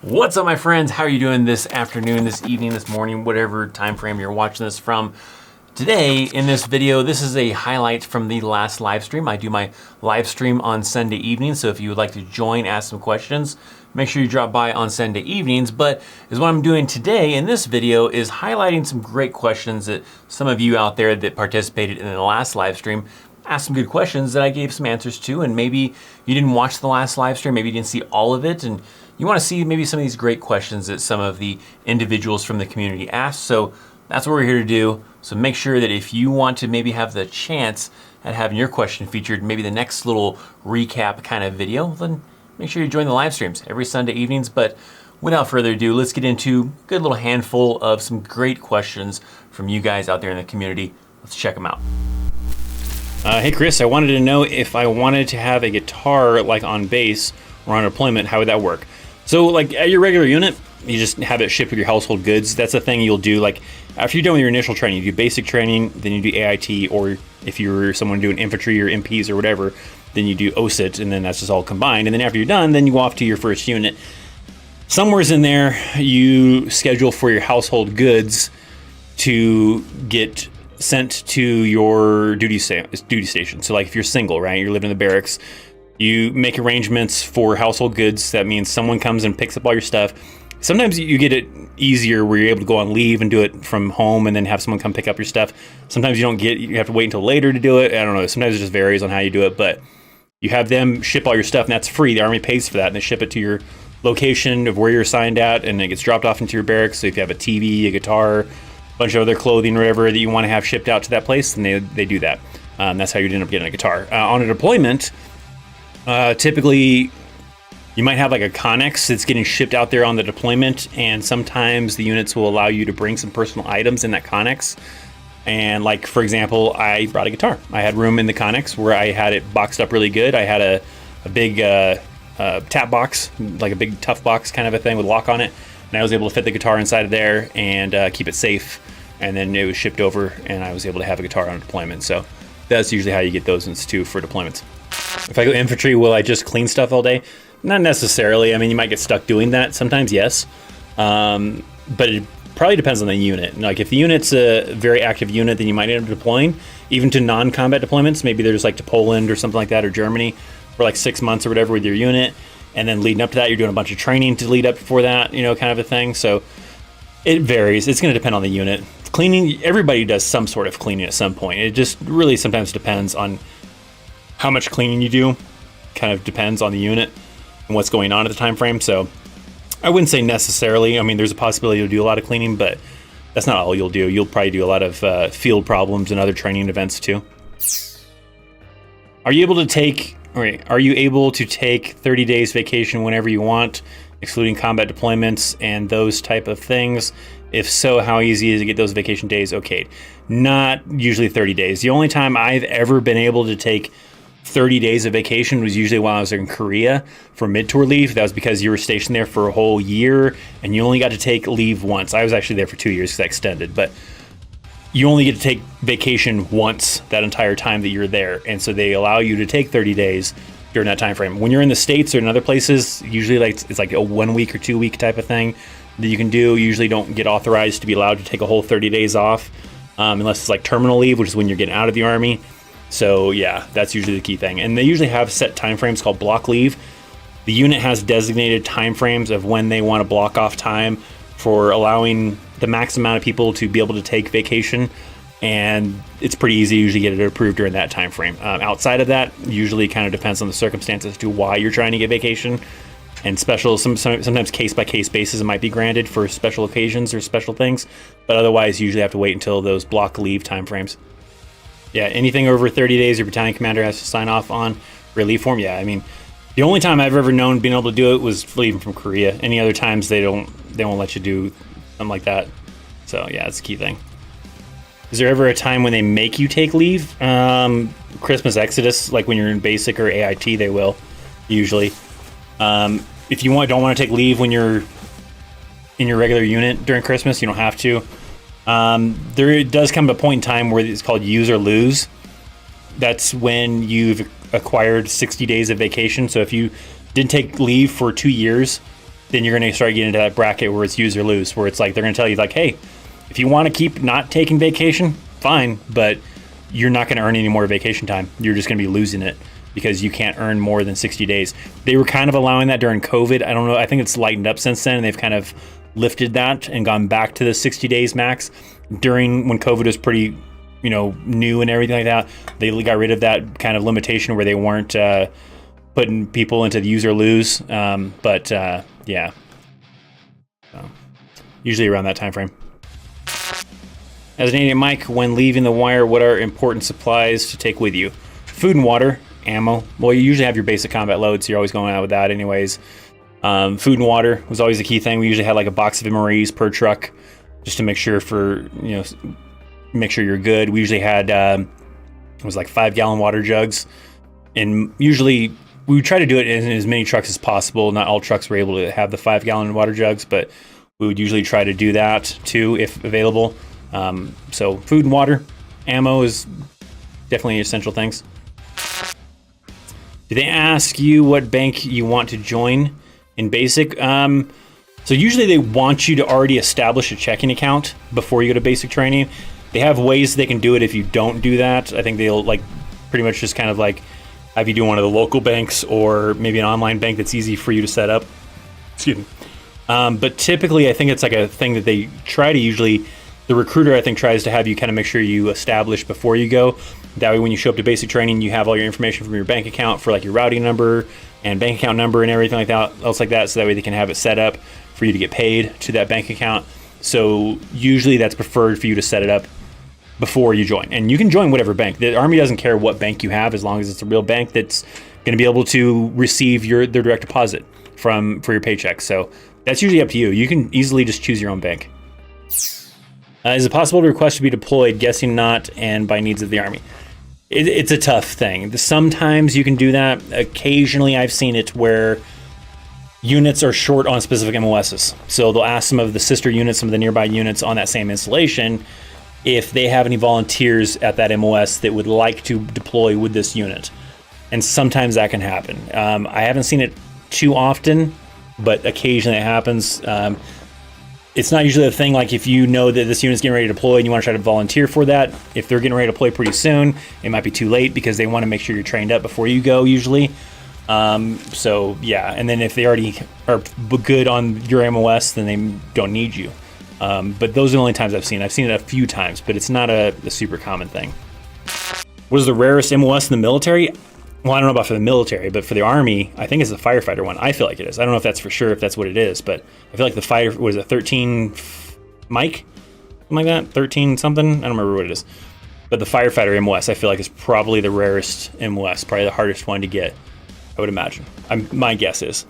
What's up, my friends? How are you doing this afternoon, this evening, this morning, whatever time frame you're watching this from? Today, in this video, this is a highlight from the last live stream. I do my live stream on Sunday evening, so if you would like to join, ask some questions, make sure you drop by on Sunday evenings. But is what I'm doing today in this video is highlighting some great questions that some of you out there that participated in the last live stream asked some good questions that I gave some answers to, and maybe you didn't watch the last live stream, maybe you didn't see all of it, and you want to see maybe some of these great questions that some of the individuals from the community asked. So that's what we're here to do. So make sure that if you want to maybe have the chance at having your question featured, maybe the next little recap kind of video, then make sure you join the live streams every Sunday evenings. But without further ado, let's get into a good little handful of some great questions from you guys out there in the community. Let's check them out. Hey Chris, I wanted to know if I wanted to have a guitar like on base or on deployment, how would that work? So like at your regular unit, you just have it shipped with your household goods. That's a thing you'll do. Like after you're done with your initial training, you do basic training, then you do AIT, or if you're someone doing infantry or MPs or whatever, then you do OSIT, and then that's just all combined. And then after you're done, then you go off to your first unit. Somewhere's in there, you schedule for your household goods to get sent to your duty station. So like if you're single, right, you're living in the barracks, you make arrangements for household goods. That means someone comes and picks up all your stuff. Sometimes you get it easier where you're able to go on leave and do it from home and then have someone come pick up your stuff. Sometimes you have to wait until later to do it. I don't know. Sometimes it just varies on how you do it, but you have them ship all your stuff, and that's free. The Army pays for that, and they ship it to your location of where you're assigned at, and it gets dropped off into your barracks. So if you have a TV, a guitar, a bunch of other clothing or whatever that you want to have shipped out to that place, then they do that. That's how you'd end up getting a guitar. On a deployment, typically you might have like a Connex that's getting shipped out there on the deployment, and sometimes the units will allow you to bring some personal items in that Connex. And like, for example, I brought a guitar. I had room in the Connex where I had it boxed up really good. I had a big tap box, like a big tough box kind of a thing with a lock on it. And I was able to fit the guitar inside of there and keep it safe. And then it was shipped over, and I was able to have a guitar on deployment. So that's usually how you get those ones too for deployments. If I go infantry, will I just clean stuff all day? Not necessarily. I mean, you might get stuck doing that. Sometimes, yes. But it probably depends on the unit. Like if the unit's a very active unit, then you might end up deploying, even to non-combat deployments. Maybe they're just like to Poland or something like that, or Germany for like 6 months or whatever with your unit. And then leading up to that, you're doing a bunch of training to lead up before that, kind of a thing. So it varies. It's going to depend on the unit. Cleaning, everybody does some sort of cleaning at some point. It just really sometimes depends on how much cleaning you do. Kind of depends on the unit and what's going on at the time frame. So I wouldn't say necessarily. I mean, there's a possibility you'll do a lot of cleaning, but that's not all you'll do. You'll probably do a lot of field problems and other training events too. Are you able to take 30 days vacation whenever you want, excluding combat deployments and those type of things? If so, how easy is it to get those vacation days okayed? Not usually 30 days. The only time I've ever been able to take 30 days of vacation was usually while I was in Korea for mid-tour leave. That was because you were stationed there for a whole year and you only got to take leave once. I was actually there for 2 years because I extended, but you only get to take vacation once that entire time that you're there. And so they allow you to take 30 days during that time frame. When you're in the States or in other places, usually it's like a 1 week or 2 week type of thing that you can do. You usually don't get authorized to be allowed to take a whole 30 days off unless it's like terminal leave, which is when you're getting out of the Army. So yeah, that's usually the key thing. And they usually have set time frames called block leave. The unit has designated time frames of when they want to block off time for allowing the max amount of people to be able to take vacation. And it's pretty easy to usually get it approved during that time frame. Outside of that, usually kind of depends on the circumstances as to why you're trying to get vacation. And sometimes case-by-case basis it might be granted for special occasions or special things. But otherwise, you usually have to wait until those block leave time frames. Yeah, anything over 30 days, your battalion commander has to sign off on relief form. Yeah, I mean, the only time I've ever known being able to do it was leaving from Korea. Any other times they won't let you do something like that. So yeah, it's a key thing. Is there ever a time when they make you take leave? Christmas Exodus, like when you're in basic or AIT, they will usually. If you don't want to take leave when you're in your regular unit during Christmas, you don't have to. There does come a point in time where it's called use or lose. That's when you've acquired 60 days of vacation. So if you didn't take leave for 2 years, then you're gonna start getting into that bracket where it's use or lose, where it's like they're gonna tell you like, hey, if you want to keep not taking vacation, fine, but you're not gonna earn any more vacation time. You're just gonna be losing it because you can't earn more than 60 days. They were kind of allowing that during COVID. I don't know, I think it's lightened up since then, and they've kind of lifted that and gone back to the 60 days max. During when COVID was pretty, you know, new and everything like that, they got rid of that kind of limitation where they weren't putting people into the use or lose. Yeah, so, usually around that time frame. As an idiot, Mike, when leaving the wire, what are important supplies to take with you? Food and water, ammo. Well, you usually have your basic combat load, so you're always going out with that anyways. Food and water was always a key thing. We usually had like a box of MREs per truck, just to make sure make sure you're good. We usually had it was like 5-gallon water jugs, and usually we would try to do it in as many trucks as possible. Not all trucks were able to have the 5-gallon water jugs, but we would usually try to do that too if available. So food and water, ammo is definitely essential things. Do they ask you what bank you want to join in basic? So usually they want you to already establish a checking account before you go to basic training. They have ways they can do it if you don't do that. I think they'll like pretty much just kind of like have you do one of the local banks or maybe an online bank that's easy for you to set up. Excuse me. But typically I think it's like a thing that they try to usually, the recruiter I think tries to have you kind of make sure you establish before you go. That way when you show up to basic training, you have all your information from your bank account for like your routing number and bank account number and everything like that, else like that, so that way they can have it set up for you to get paid to that bank account. So usually that's preferred for you to set it up before you join. And you can join whatever bank. The Army doesn't care what bank you have as long as it's a real bank that's going to be able to receive their direct deposit for your paycheck. So that's usually up to you. You can easily just choose your own bank. Is it possible to request to be deployed? Guessing not, and by needs of the Army. It's a tough thing. Sometimes you can do that. Occasionally I've seen it where units are short on specific MOSs. So they'll ask some of the sister units, some of the nearby units on that same installation, if they have any volunteers at that MOS that would like to deploy with this unit. And sometimes that can happen. I haven't seen it too often, but occasionally it happens. It's not usually a thing like if you know that this unit's getting ready to deploy and you want to try to volunteer for that. If they're getting ready to deploy pretty soon, it might be too late because they want to make sure you're trained up before you go usually. So yeah, and then if they already are good on your MOS, then they don't need you. But those are the only times I've seen it. I've seen it a few times, but it's not a super common thing. What is the rarest MOS in the military? Well, I don't know about for the military, but for the Army, I think it's the firefighter one. I feel like it is. I don't know if that's for sure, if that's what it is, but I feel like the fire, was it 13 Mike? Something like that? 13 something? I don't remember what it is. But the firefighter MOS, I feel like is probably the rarest MOS, probably the hardest one to get, I would imagine. My guess is.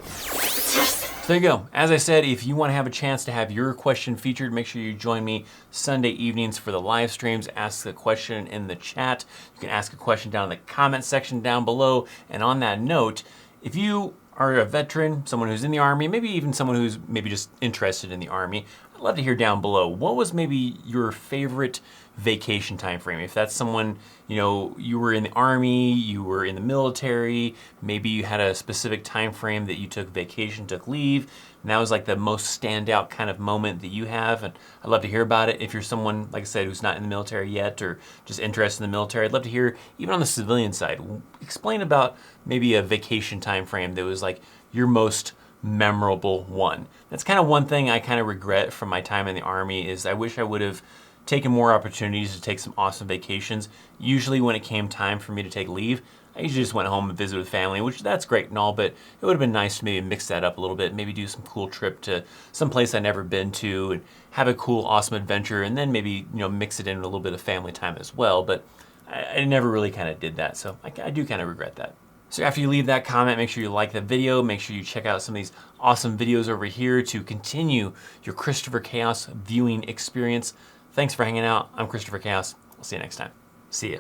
So there you go. As I said, if you want to have a chance to have your question featured, make sure you join me Sunday evenings for the live streams. Ask a question in the chat. You can ask a question down in the comment section down below. And on that note, if you are a veteran, someone who's in the Army, maybe even someone who's maybe just interested in the Army, I'd love to hear down below, what was maybe your favorite vacation time frame? If that's someone, you know, you were in the Army, you were in the military, maybe you had a specific time frame that you took vacation, took leave, and that was like the most standout kind of moment that you have, and I'd love to hear about it. If you're someone, like I said, who's not in the military yet or just interested in the military, I'd love to hear, even on the civilian side, explain about maybe a vacation time frame that was like your most memorable one. That's kind of one thing I kind of regret from my time in the Army is I wish I would have taken more opportunities to take some awesome vacations. Usually when it came time for me to take leave, I usually just went home and visited with family, which that's great and all, but it would have been nice to maybe mix that up a little bit, maybe do some cool trip to some place I've never been to and have a cool, awesome adventure, and then maybe, you know, mix it in with a little bit of family time as well, but I never really kind of did that, so I do kind of regret that. So after you leave that comment, make sure you like the video, make sure you check out some of these awesome videos over here to continue your Christopher Chaos viewing experience. Thanks for hanging out. I'm Christopher Chaos. We'll see you next time. See ya.